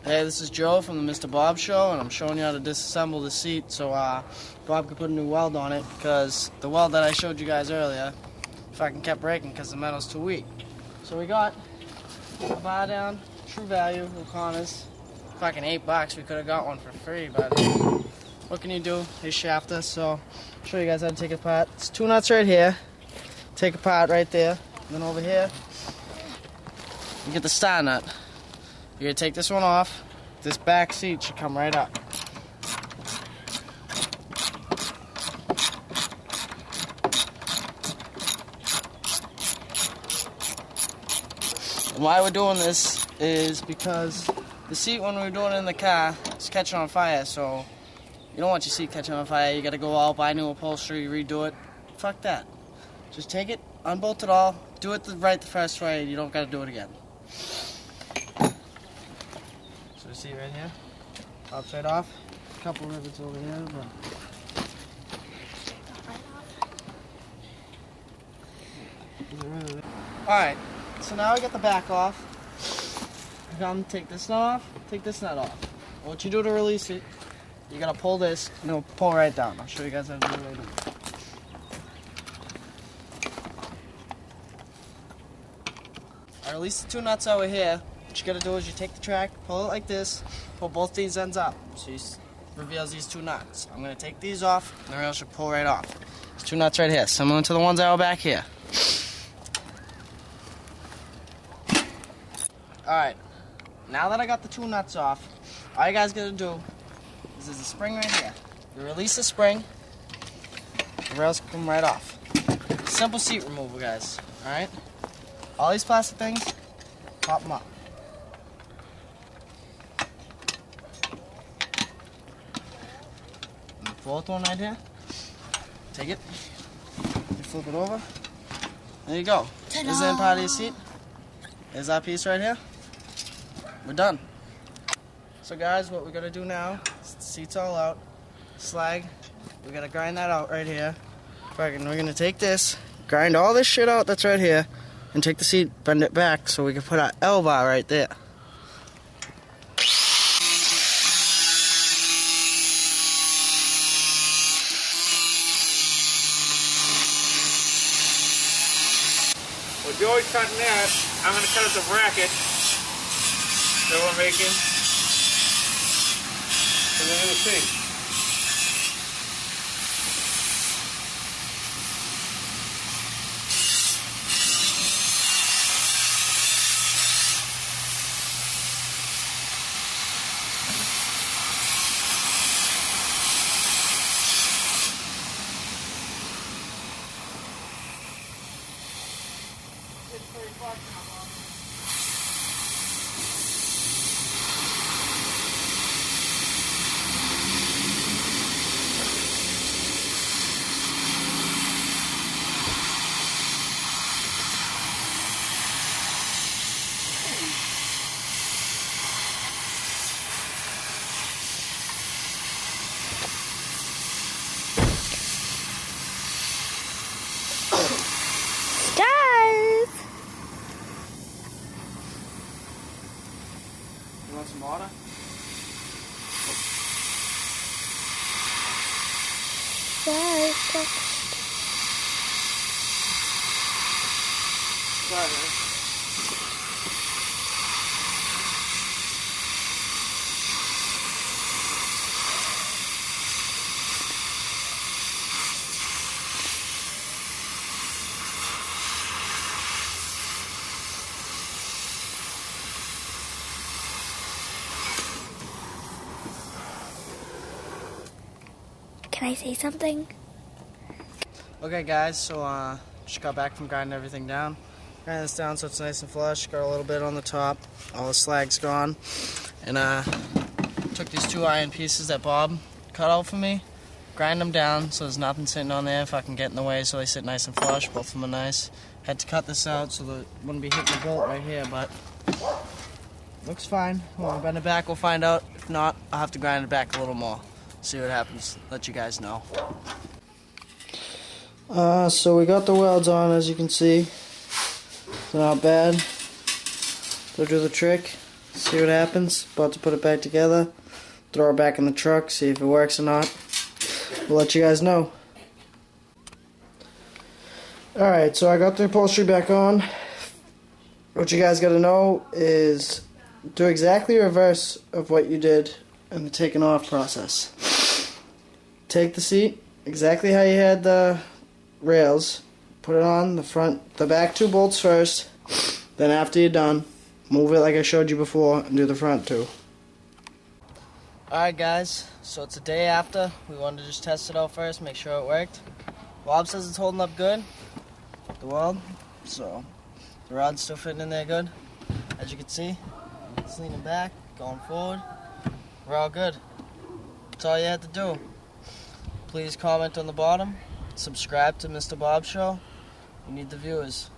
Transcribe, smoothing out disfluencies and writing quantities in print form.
Hey, this is Joe from the Mr. Bob Show, and I'm showing you how to disassemble the seat so Bob could put a new weld on it, because the weld that I showed you guys earlier fucking kept breaking because the metal's too weak. So we got a bar down, True Value, O'Connor's, fucking $8. We could have got one for free, but what can you do? They shaft us, so I'll show you guys how to take it apart. It's 2 nuts right here. Take apart right there. And then over here, you get the star nut. You're going to take this one off. This back seat should come right up. And why we're doing this is because the seat, when we were doing it in the car, is catching on fire, so you don't want your seat catching on fire. You got to go out, buy new upholstery, redo it. Fuck that. Just take it, unbolt it all, do it right the first way, and you don't got to do it again. So see right here, pops right off. A couple rivets over here, but alright, so now I got the back off. I'm take this nut off, take this nut off. What you do to release it, you gotta pull this and it'll pull right down. I'll show you guys how to do it later. I release the 2 nuts over here. What you gotta do is you take the track, pull it like this, pull both these ends up, so you reveals these 2 nuts. I'm gonna take these off, and the rail should pull right off. There's 2 nuts right here, similar to the ones that were back here. Alright, now that I got the 2 nuts off, all you guys gotta do is there's a spring right here. You release the spring, the rails come right off. Simple seat removal, guys, alright? All these plastic things, pop them up. And the 4th one right here, take it, you flip it over, there you go. This is the part of your seat. There's our piece right here. We're done. So guys, what we're gonna do now, the seat's all out, slag, we're gonna grind that out right here. We're gonna take this, grind all this shit out that's right here, and take the seat, bend it back so we can put our L-bar right there. Well, Joey's cutting that. I'm going to cut us a bracket that we're making. And then we'll see. You want some water? Sorry. Can I say something? Okay guys, so just got back from grinding everything down. Grinding this down so it's nice and flush, got a little bit on the top, all the slag's gone. And took these 2 iron pieces that Bob cut out for me, grind them down so there's nothing sitting on there if I can get in the way, so they sit nice and flush, both of them are nice. Had to cut this out so that it wouldn't be hitting the bolt right here, but looks fine. When we bend it back we'll find out. If not, I'll have to grind it back a little more. See what happens, let you guys know. So we got the welds on, as you can see. They're not bad. They'll do the trick. See what happens. About to put it back together. Throw it back in the truck, see if it works or not. We'll let you guys know. Alright, so I got the upholstery back on. What you guys gotta know is do exactly reverse of what you did in the taking off process. Take the seat exactly how you had the rails, put it on the back 2 bolts first, then after you're done, move it like I showed you before and do the front 2. Alright guys, so it's a day after. We wanted to just test it out first, make sure it worked. Bob says it's holding up good, the weld, so the rod's still fitting in there good. As you can see, it's leaning back, going forward. We're all good. That's all you had to do. Please comment on the bottom, subscribe to Mr. Bob Show. We need the viewers.